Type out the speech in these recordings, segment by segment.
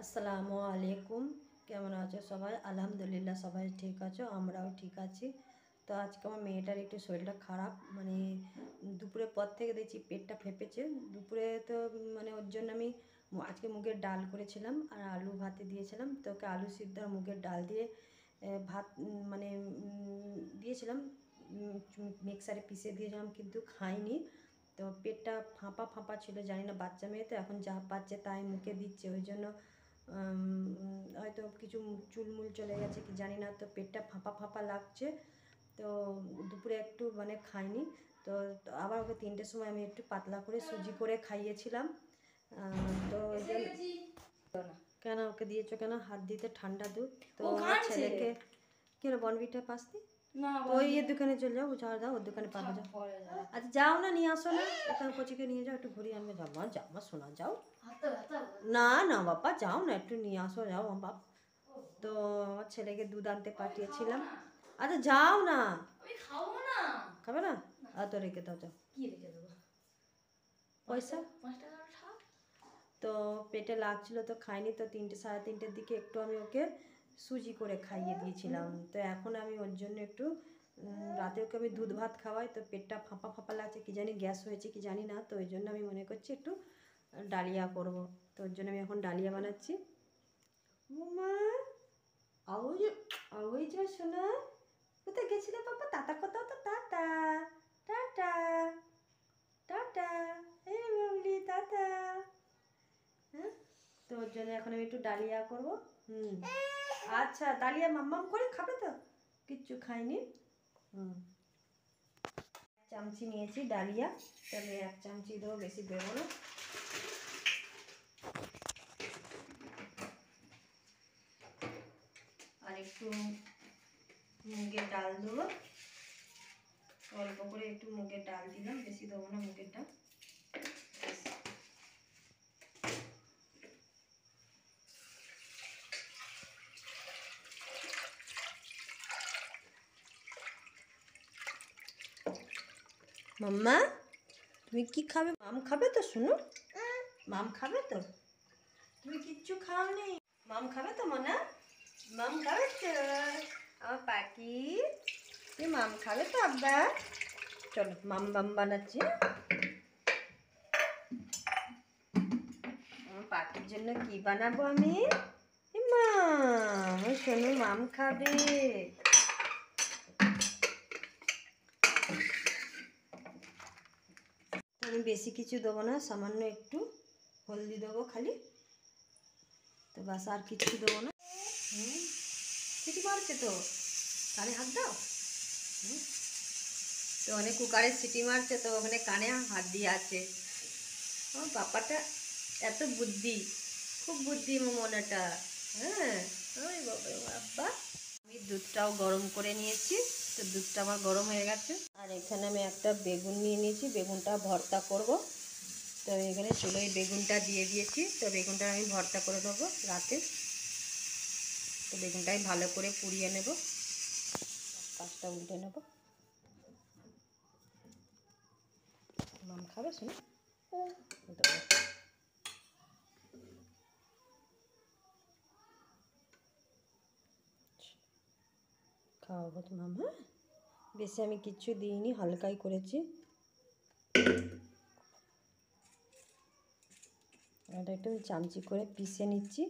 আসসালামু আলাইকুম। কেমন আছো সবাই? আলহামদুলিল্লাহ সবাই ঠিক আছো, আমরাও ঠিক আছি। তো আজকে আমার মেয়েটার একটু শরীরটা খারাপ, মানে দুপুরের পর থেকে দেখছি পেটটা ফেঁপেছে। দুপুরে তো মানে ওর জন্য আমি আজকে মুগের ডাল করেছিলাম আর আলু ভাতে দিয়েছিলাম। তো ওকে আলু সিদ্ধ আর মুগের ডাল দিয়ে ভাত মানে দিয়েছিলাম, মিক্সারে পিষে দিয়েছিলাম, কিন্তু খাইনি। তো পেটটা ফাঁপা ফাঁপা ছিল, জানি না, বাচ্চা মেয়ে তো এখন যা পাচ্ছে তাই মুখে দিচ্ছে, ওই জন্য হয়তো কিছু চুলমুল চলে গেছে কি জানি না, তো পেটটা ফাঁপা ফাঁপা লাগছে। তো দুপুরে একটু মানে খাইনি। তো আবার ওকে 3টের সময় আমি একটু পাতলা করে সুজি করে খাইয়েছিলাম। তো কেন ওকে দিয়েছো কেন? হাত দিতে ঠান্ডা দুধ তো আমার ছেলেকে কেন বনভিটা পাসনি? ওই এর দোকানে চলে যাও, যাও যাও ওর দোকানে পাবে, যাও। আচ্ছা যাও না, নিয়ে আসো না, ওখানে কোচিকে নিয়ে যাও, একটু ঘুরিয়ে আনবে। যাও মা, যাও মা, শোনা, যাও না না বাবা, যাও না, একটু নিয়ে আসো, যাও বাপ। তো আমার ছেলেকে দুধ আনতে পাঠিয়েছিলাম। আচ্ছা যাও না, খাবে না? আর তো রেখে দাও, যাও। পয়সা তো পেটে লাগছিল তো খাইনি। তো 3টে সাড়ে 3টের দিকে একটু আমি ওকে সুজি করে খাইয়ে দিয়েছিলাম। তো এখন আমি ওর জন্য একটু রাতে ওকে আমি দুধ ভাত খাওয়াই, তো পেটটা ফাঁপা ফাঁপা লাগছে, কি জানি গ্যাস হয়েছে কি জানি না। তো ওই জন্য আমি মনে করছি একটু ডালিয়া করব। তো ওর জন্য আমি এখন ডালিয়া বানাচ্ছি। মামা আওই আওই যা শোনা, কোথায় গেছিলে বাবা? টাটা কথা, তো টাটা টাটা টাটা, এই বাবলি টাটা। হ্যাঁ, তো ওর জন্য এখন আমি একটু ডালিয়া করব। আচ্ছা, ডালিয়া মাম্মাম করে খাবে তো? কিচ্ছু খাইনি। চামচি নিয়েছি ডালিয়া, তবে 1 চামচি দেবো, বেশি দেবো না। আর একটু মুগের ডাল দেবো, অল্প করে একটু মুগের ডাল দিলাম, বেশি দেবো না মুগের ডাল। মাম্মা তুমি কি খাবে? মাম খাবে তো? শুনো, মাম খাবে তো? তুমি কিচ্ছু খাওনি? মাম খাবে তো মনা? মাম খাবে তো? আমার পাখি, তুমি মাম খাবে তো? আব্বা চলো, মাম মাম বানাচ্ছি। আমার পাখির জন্য কি বানাবো আমি? মা শোনো, মাম খাবে। আমি বেশি কিছু দেবো না, সামান্য একটু হলদি দেবো খালি, তো বাস, আর কিছু দেবো না। সিটি মারছে তো, কানে হাত দাও। তো অনেক কুকারে সিটি মারছে, তো ওখানে কানে হাত দিয়ে আছে। আমার বাবাটা এত বুদ্ধি, খুব বুদ্ধি মনেটা। হ্যাঁ, ওই বাবা বাবা। আমি দুধটাও গরম করে নিয়েছি, তো দুধটা আমার গরম হয়ে গেছে। আর এখানে আমি একটা বেগুন নিয়ে নিয়েছি, বেগুনটা ভর্তা করব। তো এখানে চুলোয় বেগুনটা দিয়ে দিয়েছি, তো বেগুনটা আমি ভর্তা করে দেবো রাতে। তো বেগুনটাই ভালো করে পুড়িয়ে নেব, পাঁচটা উল্টে নেব। মাম খাবে শুনে? খাওয়াবো তো মাম। হ্যাঁ, বেশি আমি কিচ্ছু দিইনি, হালকাই করেছি। এটা একটু চামচি করে পিষে নিচ্ছি।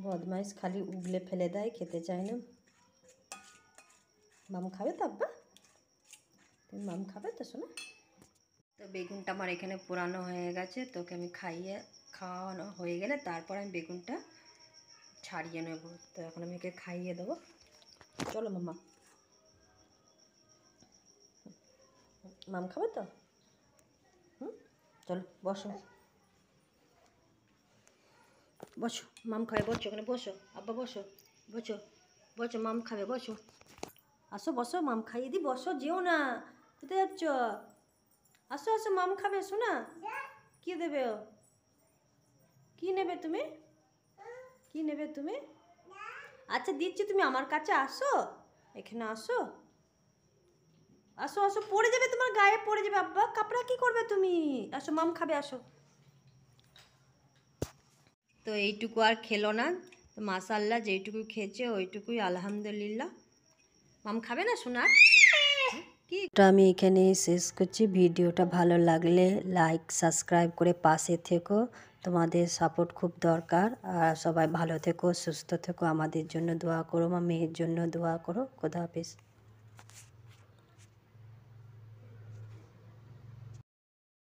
বদমাইশ, খালি উগলে ফেলে দেয়, খেতে চায় না। মাম খাবে তো আব্বা? তুমি মাম খাবে তো শোনা? তো বেগুনটা আমার এখানে পোড়ানো হয়ে গেছে, তোকে আমি খাওয়ানো হয়ে গেলে তারপর আমি বেগুনটা ছাড়িয়ে নেব। তো এখন আমি একে খাইয়ে দেবো। চলো মাম্মা, মাম খাবে তো? চলো বসো, বসো, মাম খাবে, বসো ওখানে, বসো আব্বা, বসো বসো বসো, মাম খাবে, বসো, আসো বসো, মাম খাইয়ে দিই, বসো, যেও না, কোথায় যাচ্ছ? আসো আসো, মাম খাবে শোনা। কি দেবে ও? কি নেবে তুমি? কি নেবে তুমি? আচ্ছা দিচ্ছি, তুমি আমার কাছে আসো, এখানে আসো, আসো আসো, পড়ে যাবে, তোমার গায়ে পড়ে যাবে আব্বা, কাপড়া কি করবে তুমি? আসো, মাম খাবে, আসো। তো এইটুকু আর খেলো না, তো মাশাআল্লাহ যেইটুকু খেয়েছে ওইটুকুই আলহামদুলিল্লাহ। মাম খাবে না সোনা? কি আমি এখানে শেষ করছি। ভিডিওটা ভালো লাগলে লাইক সাবস্ক্রাইব করে পাশে থেকো, তোমাদের সাপোর্ট খুব দরকার। আর সবাই ভালো থেকো, সুস্থ থেকো, আমাদের জন্য দোয়া করো, আমার মেয়ের জন্য দোয়া করো। খোদা হাফেজ।